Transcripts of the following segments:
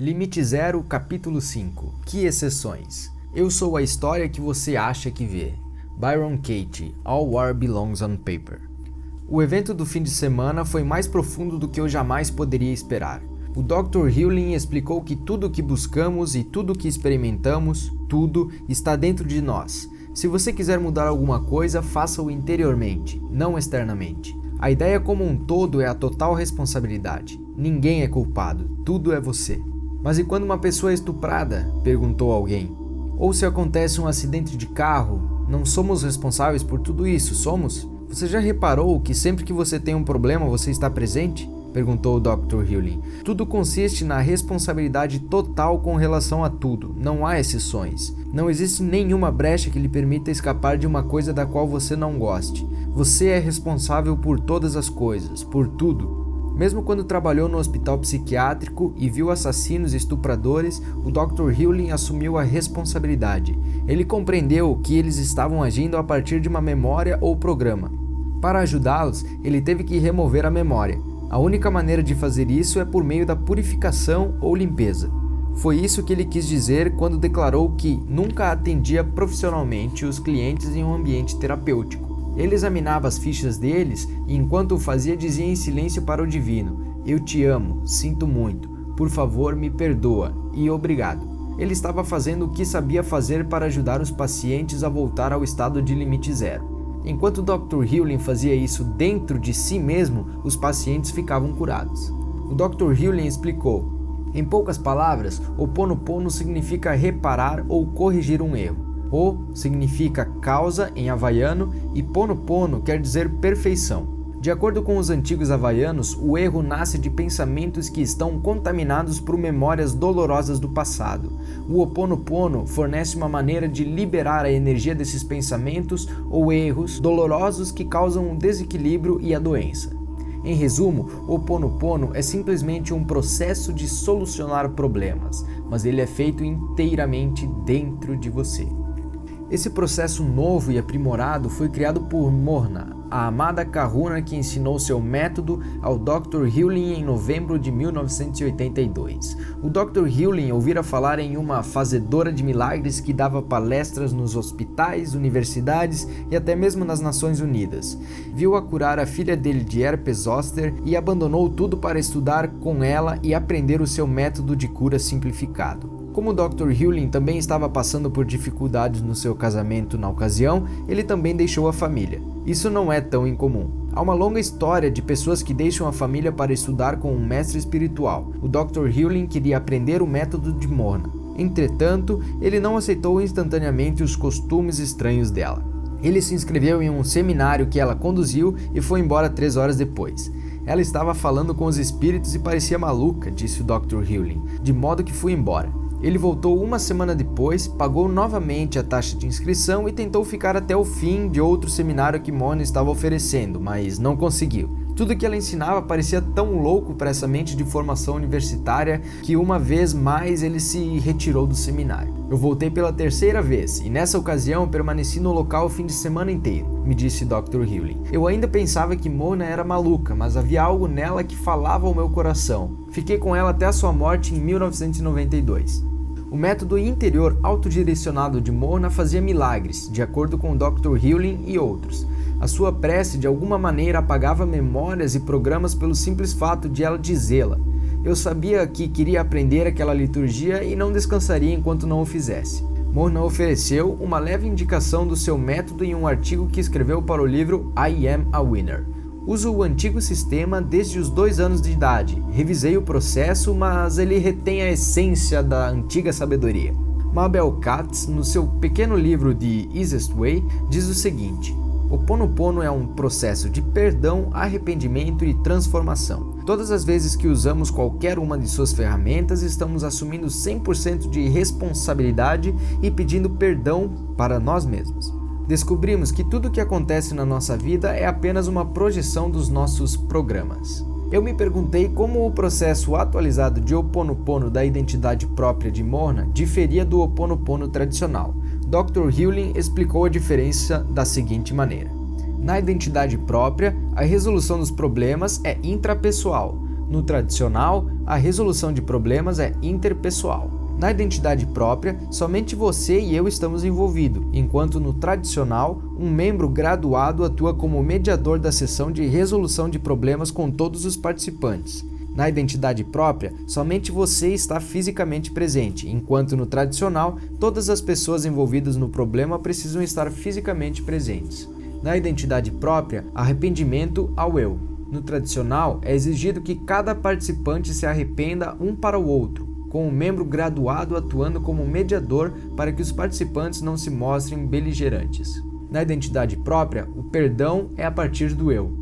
Limite Zero, capítulo 5. Que exceções? Eu sou a história que você acha que vê. Byron Katie, All War Belongs on Paper. O evento do fim de semana foi mais profundo do que eu jamais poderia esperar. O Dr. Hewlin explicou que tudo o que buscamos e tudo o que experimentamos, tudo está dentro de nós. Se você quiser mudar alguma coisa, faça-o interiormente, não externamente. A ideia como um todo é a total responsabilidade. Ninguém é culpado, tudo é você. Mas e quando uma pessoa é estuprada? Perguntou alguém. Ou se acontece um acidente de carro? Não somos responsáveis por tudo isso, somos? Você já reparou que sempre que você tem um problema você está presente? Perguntou o Dr. Hewlin. Tudo consiste na responsabilidade total com relação a tudo, não há exceções. Não existe nenhuma brecha que lhe permita escapar de uma coisa da qual você não goste. Você é responsável por todas as coisas, por tudo. Mesmo quando trabalhou no hospital psiquiátrico e viu assassinos e estupradores, o Dr. Hewlin assumiu a responsabilidade. Ele compreendeu que eles estavam agindo a partir de uma memória ou programa. Para ajudá-los, ele teve que remover a memória. A única maneira de fazer isso é por meio da purificação ou limpeza. Foi isso que ele quis dizer quando declarou que nunca atendia profissionalmente os clientes em um ambiente terapêutico. Ele examinava as fichas deles e enquanto o fazia dizia em silêncio para o divino: "Eu te amo, sinto muito, por favor me perdoa e obrigado." Ele estava fazendo o que sabia fazer para ajudar os pacientes a voltar ao estado de limite zero. Enquanto o Dr. Hewlin fazia isso dentro de si mesmo, os pacientes ficavam curados. O Dr. Hewlin explicou: em poucas palavras, Ho'oponopono significa reparar ou corrigir um erro. O significa causa em havaiano e Ponopono quer dizer perfeição. De acordo com os antigos havaianos, o erro nasce de pensamentos que estão contaminados por memórias dolorosas do passado. O Ho'oponopono fornece uma maneira de liberar a energia desses pensamentos ou erros dolorosos que causam o desequilíbrio e a doença. Em resumo, o Ho'oponopono é simplesmente um processo de solucionar problemas, mas ele é feito inteiramente dentro de você. Esse processo novo e aprimorado foi criado por Morna, a amada Kahuna que ensinou seu método ao Dr. Hewlin em novembro de 1982. O Dr. Hewlin ouvira falar em uma fazedora de milagres que dava palestras nos hospitais, universidades e até mesmo nas Nações Unidas. Viu-a curar a filha dele de herpes zoster e abandonou tudo para estudar com ela e aprender o seu método de cura simplificado. Como o Dr. Hewlin também estava passando por dificuldades no seu casamento na ocasião, ele também deixou a família. Isso não é tão incomum. Há uma longa história de pessoas que deixam a família para estudar com um mestre espiritual. O Dr. Hewlin queria aprender o método de Morna. Entretanto, ele não aceitou instantaneamente os costumes estranhos dela. Ele se inscreveu em um seminário que ela conduziu e foi embora 3 horas depois. Ela estava falando com os espíritos e parecia maluca, disse o Dr. Hewlin, de modo que fui embora. Ele voltou 1 semana depois, pagou novamente a taxa de inscrição e tentou ficar até o fim de outro seminário que Morna estava oferecendo, mas não conseguiu. Tudo que ela ensinava parecia tão louco para essa mente de formação universitária que uma vez mais ele se retirou do seminário. Eu voltei pela 3ª vez e nessa ocasião permaneci no local o fim de semana inteiro, me disse Dr. Hewlin. Eu ainda pensava que Morna era maluca, mas havia algo nela que falava ao meu coração. Fiquei com ela até a sua morte em 1992. O método interior autodirecionado de Morna fazia milagres, de acordo com o Dr. Hewlin e outros. A sua prece de alguma maneira apagava memórias e programas pelo simples fato de ela dizê-la. Eu sabia que queria aprender aquela liturgia e não descansaria enquanto não o fizesse. Morna ofereceu uma leve indicação do seu método em um artigo que escreveu para o livro I Am a Winner. Uso o antigo sistema desde os 2 anos de idade. Revisei o processo, mas ele retém a essência da antiga sabedoria. Mabel Katz, no seu pequeno livro The Easiest Way, diz o seguinte: Ho'oponopono é um processo de perdão, arrependimento e transformação. Todas as vezes que usamos qualquer uma de suas ferramentas, estamos assumindo 100% de responsabilidade e pedindo perdão para nós mesmos. Descobrimos que tudo o que acontece na nossa vida é apenas uma projeção dos nossos programas. Eu me perguntei como o processo atualizado de Ho'oponopono da identidade própria de Morna diferia do Ho'oponopono tradicional. Dr. Hewlin explicou a diferença da seguinte maneira: na identidade própria, a resolução dos problemas é intrapessoal. No tradicional, a resolução de problemas é interpessoal. Na identidade própria, somente você e eu estamos envolvidos, enquanto no tradicional, um membro graduado atua como mediador da sessão de resolução de problemas com todos os participantes. Na identidade própria, somente você está fisicamente presente, enquanto no tradicional, todas as pessoas envolvidas no problema precisam estar fisicamente presentes. Na identidade própria, arrependimento ao eu. No tradicional, é exigido que cada participante se arrependa um para o outro, com um membro graduado atuando como mediador para que os participantes não se mostrem beligerantes. Na identidade própria, o perdão é a partir do eu.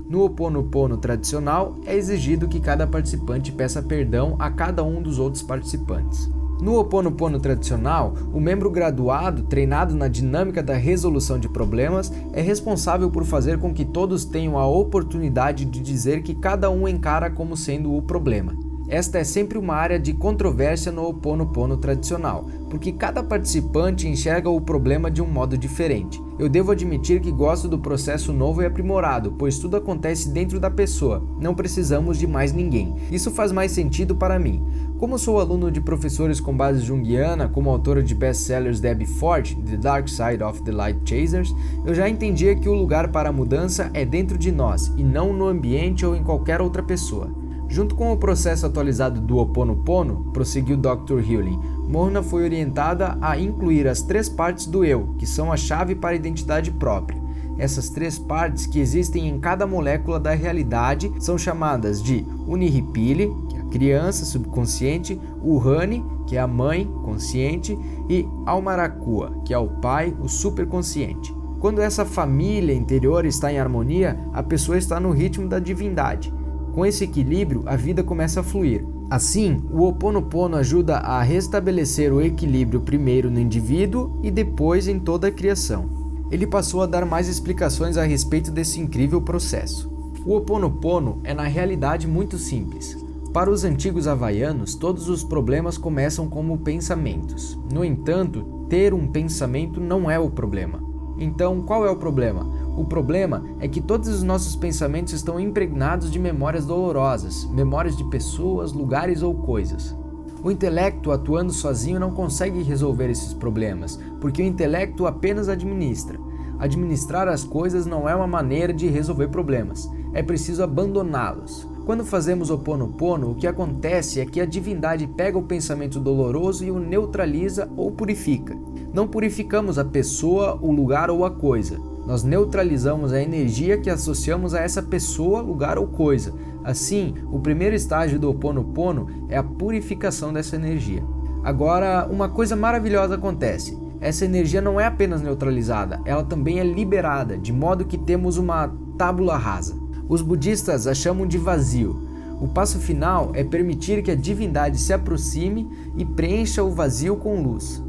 No Ho'oponopono tradicional, é exigido que cada participante peça perdão a cada um dos outros participantes. No Ho'oponopono tradicional, o membro graduado, treinado na dinâmica da resolução de problemas, é responsável por fazer com que todos tenham a oportunidade de dizer que cada um encara como sendo o problema. Esta é sempre uma área de controvérsia no Ho'oponopono tradicional, porque cada participante enxerga o problema de um modo diferente. Eu devo admitir que gosto do processo novo e aprimorado, pois tudo acontece dentro da pessoa, não precisamos de mais ninguém. Isso faz mais sentido para mim. Como sou aluno de professores com base junguiana, como autora de best-sellers Debbie Ford, The Dark Side of the Light Chasers, eu já entendia que o lugar para a mudança é dentro de nós, e não no ambiente ou em qualquer outra pessoa. Junto com o processo atualizado do Ho'oponopono, prosseguiu Dr. Hewlin, Morna foi orientada a incluir as 3 partes do eu, que são a chave para a identidade própria. Essas 3 partes que existem em cada molécula da realidade são chamadas de Unihipili, que é a criança subconsciente, Uhane, que é a mãe consciente, e Almarakua, que é o pai, o superconsciente. Quando essa família interior está em harmonia, a pessoa está no ritmo da divindade. Com esse equilíbrio, a vida começa a fluir. Assim, o Ho'oponopono ajuda a restabelecer o equilíbrio primeiro no indivíduo e depois em toda a criação. Ele passou a dar mais explicações a respeito desse incrível processo. O Ho'oponopono é na realidade muito simples. Para os antigos havaianos, todos os problemas começam como pensamentos. No entanto, ter um pensamento não é o problema. Então, qual é o problema? O problema é que todos os nossos pensamentos estão impregnados de memórias dolorosas, memórias de pessoas, lugares ou coisas. O intelecto atuando sozinho não consegue resolver esses problemas, porque o intelecto apenas administra. Administrar as coisas não é uma maneira de resolver problemas, é preciso abandoná-los. Quando fazemos Ho'oponopono, o que acontece é que a divindade pega o pensamento doloroso e o neutraliza ou purifica. Não purificamos a pessoa, o lugar ou a coisa. Nós neutralizamos a energia que associamos a essa pessoa, lugar ou coisa. Assim, o primeiro estágio do Ho'oponopono é a purificação dessa energia. Agora, uma coisa maravilhosa acontece. Essa energia não é apenas neutralizada, ela também é liberada, de modo que temos uma tábula rasa. Os budistas a chamam de vazio. O passo final é permitir que a divindade se aproxime e preencha o vazio com luz.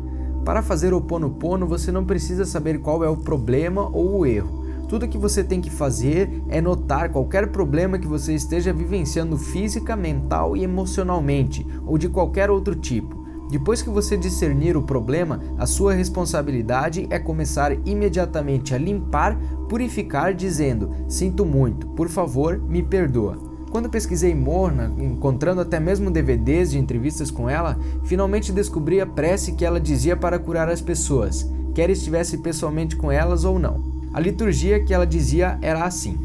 Para fazer Ho'oponopono, você não precisa saber qual é o problema ou o erro. Tudo que você tem que fazer é notar qualquer problema que você esteja vivenciando física, mental e emocionalmente, ou de qualquer outro tipo. Depois que você discernir o problema, a sua responsabilidade é começar imediatamente a limpar, purificar, dizendo: sinto muito, por favor, me perdoa. Quando pesquisei Morna, encontrando até mesmo DVDs de entrevistas com ela, finalmente descobri a prece que ela dizia para curar as pessoas, quer estivesse pessoalmente com elas ou não. A liturgia que ela dizia era assim: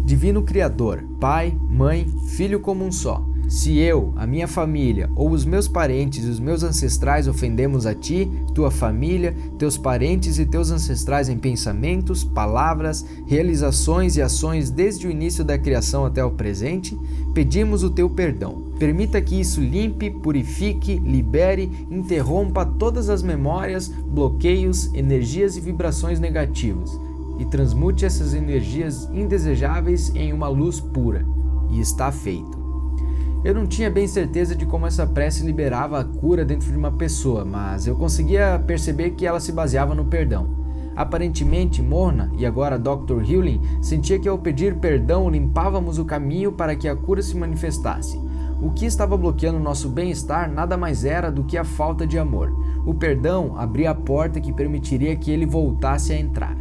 Divino Criador, Pai, Mãe, Filho como um só. Se eu, a minha família ou os meus parentes e os meus ancestrais ofendemos a ti, tua família, teus parentes e teus ancestrais em pensamentos, palavras, realizações e ações desde o início da criação até o presente, pedimos o teu perdão. Permita que isso limpe, purifique, libere, interrompa todas as memórias, bloqueios, energias e vibrações negativas e transmute essas energias indesejáveis em uma luz pura. E está feito. Eu não tinha bem certeza de como essa prece liberava a cura dentro de uma pessoa, mas eu conseguia perceber que ela se baseava no perdão. Aparentemente, Morna, e agora Dr. Hewlin, sentia que ao pedir perdão limpávamos o caminho para que a cura se manifestasse. O que estava bloqueando nosso bem-estar nada mais era do que a falta de amor. O perdão abria a porta que permitiria que ele voltasse a entrar.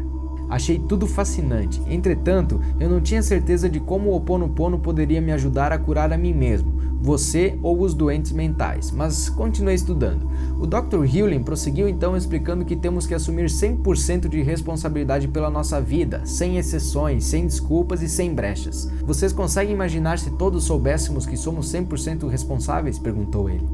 Achei tudo fascinante. Entretanto, eu não tinha certeza de como o Ho Opono Opono poderia me ajudar a curar a mim mesmo, você ou os doentes mentais, mas continuei estudando. O Dr. Hewlin prosseguiu então explicando que temos que assumir 100% de responsabilidade pela nossa vida, sem exceções, sem desculpas e sem brechas. Vocês conseguem imaginar se todos soubéssemos que somos 100% responsáveis? Perguntou ele.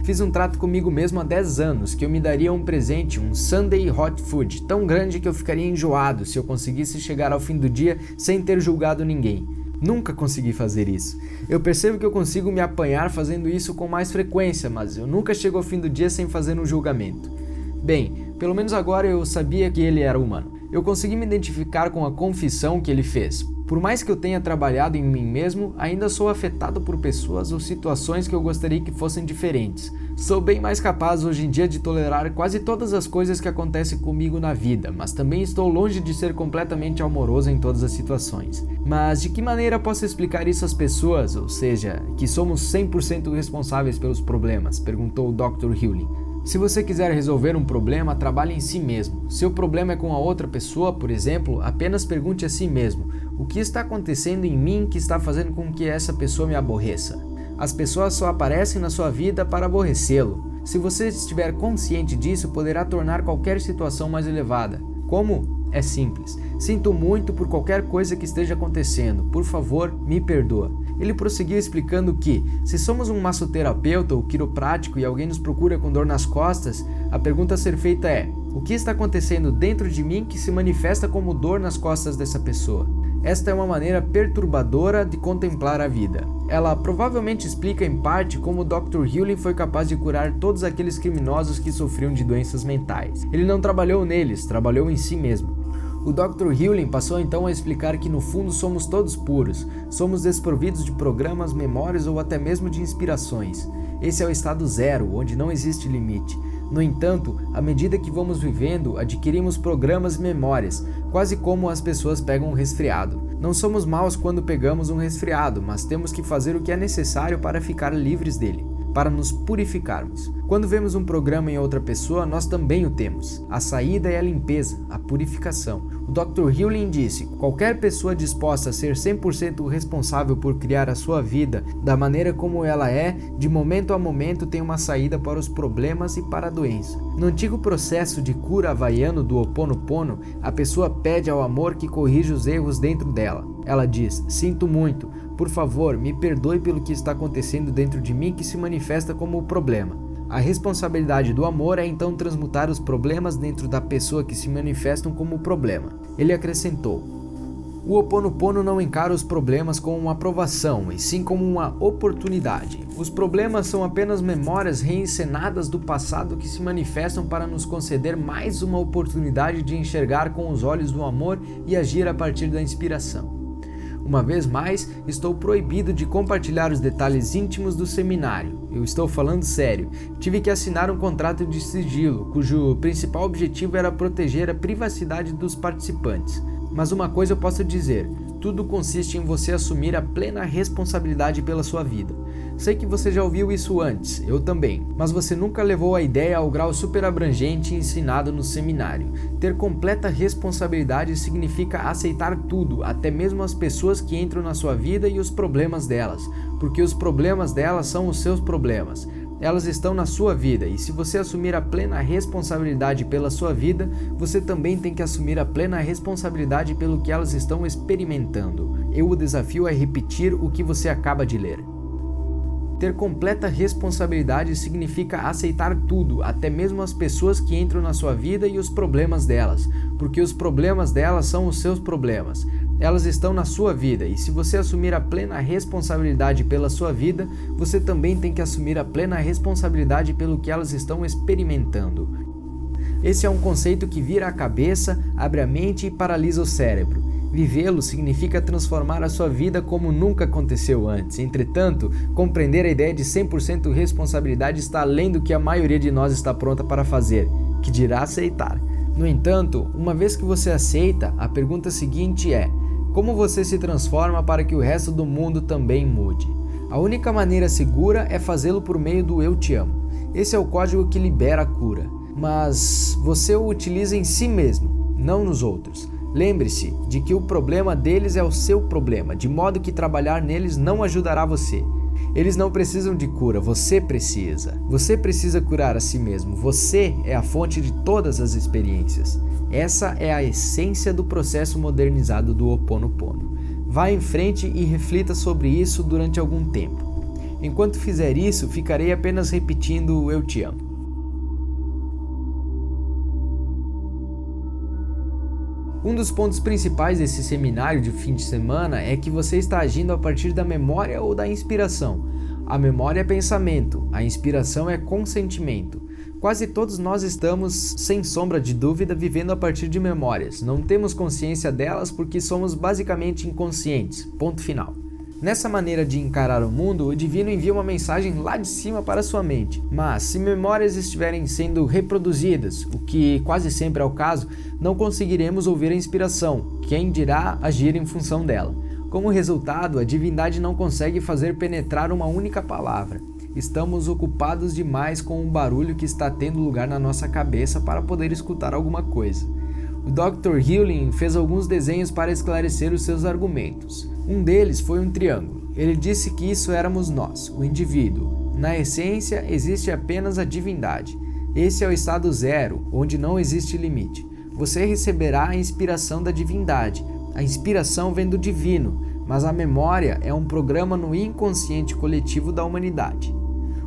Fiz um trato comigo mesmo há 10 anos, que eu me daria um presente, um Sunday Hot Food, tão grande que eu ficaria enjoado se eu conseguisse chegar ao fim do dia sem ter julgado ninguém. Nunca consegui fazer isso. Eu percebo que eu consigo me apanhar fazendo isso com mais frequência, mas eu nunca chego ao fim do dia sem fazer um julgamento. Bem, pelo menos agora eu sabia que ele era humano. Eu consegui me identificar com a confissão que ele fez. Por mais que eu tenha trabalhado em mim mesmo, ainda sou afetado por pessoas ou situações que eu gostaria que fossem diferentes. Sou bem mais capaz hoje em dia de tolerar quase todas as coisas que acontecem comigo na vida, mas também estou longe de ser completamente amoroso em todas as situações. Mas de que maneira posso explicar isso às pessoas, ou seja, que somos 100% responsáveis pelos problemas? Perguntou o Dr. Hewlin. Se você quiser resolver um problema, trabalhe em si mesmo. Se o problema é com a outra pessoa, por exemplo, apenas pergunte a si mesmo: o que está acontecendo em mim que está fazendo com que essa pessoa me aborreça? As pessoas só aparecem na sua vida para aborrecê-lo. Se você estiver consciente disso, poderá tornar qualquer situação mais elevada. Como? É simples. Sinto muito por qualquer coisa que esteja acontecendo. Por favor, me perdoa. Ele prosseguiu explicando que, se somos um massoterapeuta ou quiroprático e alguém nos procura com dor nas costas, a pergunta a ser feita é: o que está acontecendo dentro de mim que se manifesta como dor nas costas dessa pessoa? Esta é uma maneira perturbadora de contemplar a vida. Ela provavelmente explica em parte como o Dr. Hewlin foi capaz de curar todos aqueles criminosos que sofriam de doenças mentais. Ele não trabalhou neles, trabalhou em si mesmo. O Dr. Hewlin passou então a explicar que no fundo somos todos puros, somos desprovidos de programas, memórias ou até mesmo de inspirações. Esse é o estado zero, onde não existe limite. No entanto, à medida que vamos vivendo, adquirimos programas e memórias, quase como as pessoas pegam um resfriado. Não somos maus quando pegamos um resfriado, mas temos que fazer o que é necessário para ficar livres dele, para nos purificarmos. Quando vemos um programa em outra pessoa, nós também o temos. A saída é a limpeza, a purificação. O Dr. Hewlin disse: qualquer pessoa disposta a ser 100% responsável por criar a sua vida da maneira como ela é, de momento a momento tem uma saída para os problemas e para a doença. No antigo processo de cura havaiano do Ho Opono Opono, a pessoa pede ao amor que corrija os erros dentro dela. Ela diz: sinto muito, por favor, me perdoe pelo que está acontecendo dentro de mim que se manifesta como o problema. A responsabilidade do amor é então transmutar os problemas dentro da pessoa que se manifestam como problema. Ele acrescentou: o Ho Opono Opono não encara os problemas como uma aprovação, e sim como uma oportunidade. Os problemas são apenas memórias reencenadas do passado que se manifestam para nos conceder mais uma oportunidade de enxergar com os olhos do amor e agir a partir da inspiração. Uma vez mais, estou proibido de compartilhar os detalhes íntimos do seminário. Eu estou falando sério. Tive que assinar um contrato de sigilo, cujo principal objetivo era proteger a privacidade dos participantes. Mas uma coisa eu posso dizer: tudo consiste em você assumir a plena responsabilidade pela sua vida. Sei que você já ouviu isso antes, eu também, mas você nunca levou a ideia ao grau super abrangente ensinado no seminário. Ter completa responsabilidade significa aceitar tudo, até mesmo as pessoas que entram na sua vida e os problemas delas, porque os problemas delas são os seus problemas. Elas estão na sua vida, e se você assumir a plena responsabilidade pela sua vida, você também tem que assumir a plena responsabilidade pelo que elas estão experimentando. Eu o desafio a repetir o que você acaba de ler. Ter completa responsabilidade significa aceitar tudo, até mesmo as pessoas que entram na sua vida e os problemas delas, porque os problemas delas são os seus problemas. Elas estão na sua vida, e se você assumir a plena responsabilidade pela sua vida, você também tem que assumir a plena responsabilidade pelo que elas estão experimentando. Esse é um conceito que vira a cabeça, abre a mente e paralisa o cérebro. Vivê-lo significa transformar a sua vida como nunca aconteceu antes. Entretanto, compreender a ideia de 100% responsabilidade está além do que a maioria de nós está pronta para fazer, que dirá aceitar. No entanto, uma vez que você aceita, a pergunta seguinte é: como você se transforma para que o resto do mundo também mude? A única maneira segura é fazê-lo por meio do eu te amo. Esse é o código que libera a cura. Mas você o utiliza em si mesmo, não nos outros. Lembre-se de que o problema deles é o seu problema, de modo que trabalhar neles não ajudará você. Eles não precisam de cura, você precisa. Você precisa curar a si mesmo, você é a fonte de todas as experiências. Essa é a essência do processo modernizado do Ho Oponopono. Vá em frente e reflita sobre isso durante algum tempo. Enquanto fizer isso, ficarei apenas repetindo "eu te amo". Um dos pontos principais desse seminário de fim de semana é que você está agindo a partir da memória ou da inspiração. A memória é pensamento, a inspiração é consentimento. Quase todos nós estamos, sem sombra de dúvida, vivendo a partir de memórias. Não temos consciência delas porque somos basicamente inconscientes. Ponto final. Nessa maneira de encarar o mundo, o divino envia uma mensagem lá de cima para sua mente. Mas, se memórias estiverem sendo reproduzidas, o que quase sempre é o caso, não conseguiremos ouvir a inspiração, quem dirá agir em função dela. Como resultado, a divindade não consegue fazer penetrar uma única palavra. Estamos ocupados demais com o barulho que está tendo lugar na nossa cabeça para poder escutar alguma coisa. O Dr. Hewlin fez alguns desenhos para esclarecer os seus argumentos. Um deles foi um triângulo. Ele disse que isso éramos nós, o indivíduo. Na essência, existe apenas a divindade. Esse é o estado zero, onde não existe limite. Você receberá a inspiração da divindade. A inspiração vem do divino, mas a memória é um programa no inconsciente coletivo da humanidade.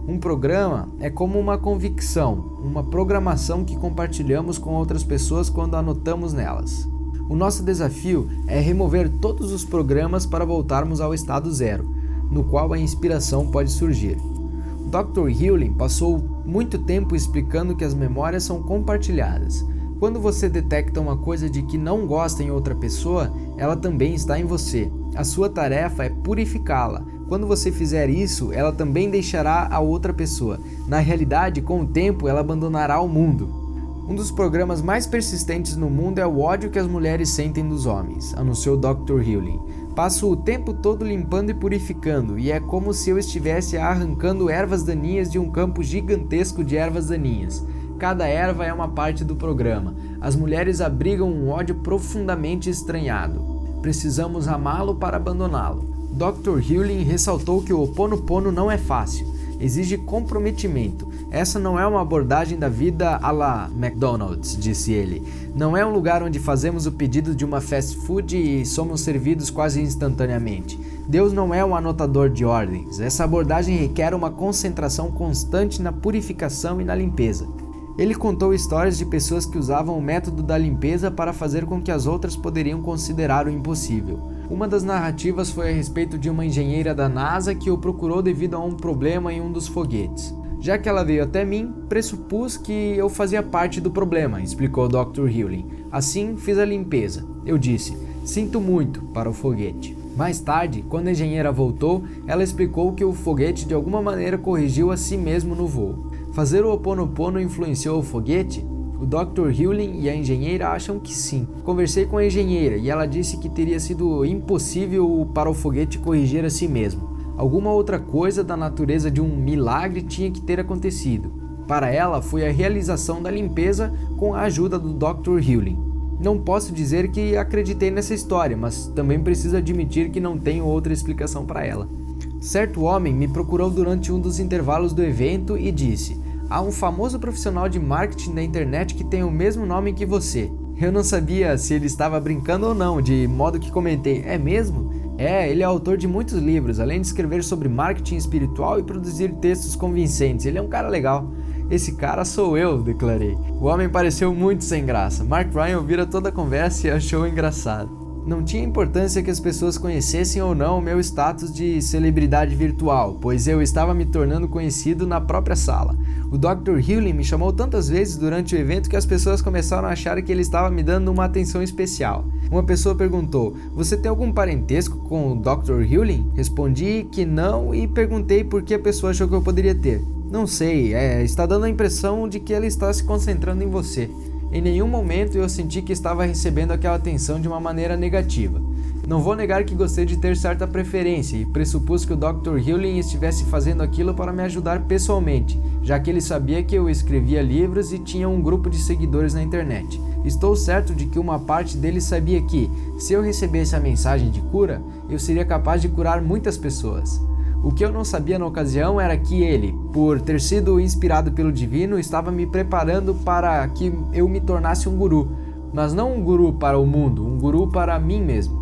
Um programa é como uma convicção, uma programação que compartilhamos com outras pessoas quando anotamos nelas. O nosso desafio é remover todos os programas para voltarmos ao estado zero, no qual a inspiração pode surgir. O Dr. Hewlin passou muito tempo explicando que as memórias são compartilhadas. Quando você detecta uma coisa de que não gosta em outra pessoa, ela também está em você. A sua tarefa é purificá-la. Quando você fizer isso, ela também deixará a outra pessoa. Na realidade, com o tempo, ela abandonará o mundo. Um dos programas mais persistentes no mundo é o ódio que as mulheres sentem dos homens, anunciou Dr. Hewlin. Passo o tempo todo limpando e purificando, e é como se eu estivesse arrancando ervas daninhas de um campo gigantesco de ervas daninhas. Cada erva é uma parte do programa. As mulheres abrigam um ódio profundamente estranhado. Precisamos amá-lo para abandoná-lo. Dr. Hewlin ressaltou que o Ho Oponopono não é fácil. Exige comprometimento. Essa não é uma abordagem da vida à la McDonald's, disse ele. Não é um lugar onde fazemos o pedido de uma fast food e somos servidos quase instantaneamente. Deus não é um anotador de ordens. Essa abordagem requer uma concentração constante na purificação e na limpeza. Ele contou histórias de pessoas que usavam o método da limpeza para fazer com que as outras poderiam considerar o impossível. Uma das narrativas foi a respeito de uma engenheira da NASA que o procurou devido a um problema em um dos foguetes. Já que ela veio até mim, pressupus que eu fazia parte do problema, explicou Dr. Hewlin. Assim, fiz a limpeza. Eu disse, sinto muito, para o foguete. Mais tarde, quando a engenheira voltou, ela explicou que o foguete de alguma maneira corrigiu a si mesmo no voo. Fazer o Ho Oponopono influenciou o foguete? O Dr. Hewlin e a engenheira acham que sim. Conversei com a engenheira e ela disse que teria sido impossível para o foguete corrigir a si mesmo. Alguma outra coisa da natureza de um milagre tinha que ter acontecido. Para ela, foi a realização da limpeza com a ajuda do Dr. Hewlin. Não posso dizer que acreditei nessa história, mas também preciso admitir que não tenho outra explicação para ela. Certo homem me procurou durante um dos intervalos do evento e disse: há um famoso profissional de marketing da internet que tem o mesmo nome que você. Eu não sabia se ele estava brincando ou não, de modo que comentei: é mesmo? Ele é autor de muitos livros, além de escrever sobre marketing espiritual e produzir textos convincentes. Ele é um cara legal. Esse cara sou eu, declarei. O homem pareceu muito sem graça. Mark Ryan ouvira toda a conversa e achou engraçado. Não tinha importância que as pessoas conhecessem ou não o meu status de celebridade virtual, pois eu estava me tornando conhecido na própria sala. O Dr. Hewlin me chamou tantas vezes durante o evento que as pessoas começaram a achar que ele estava me dando uma atenção especial. Uma pessoa perguntou: você tem algum parentesco com o Dr. Hewlin? Respondi que não e perguntei por que a pessoa achou que eu poderia ter. Não sei, está dando a impressão de que ela está se concentrando em você. Em nenhum momento eu senti que estava recebendo aquela atenção de uma maneira negativa. Não vou negar que gostei de ter certa preferência e pressupus que o Dr. Hewlin estivesse fazendo aquilo para me ajudar pessoalmente, já que ele sabia que eu escrevia livros e tinha um grupo de seguidores na internet. Estou certo de que uma parte dele sabia que, se eu recebesse a mensagem de cura, eu seria capaz de curar muitas pessoas. O que eu não sabia na ocasião era que ele, por ter sido inspirado pelo divino, estava me preparando para que eu me tornasse um guru, mas não um guru para o mundo, um guru para mim mesmo.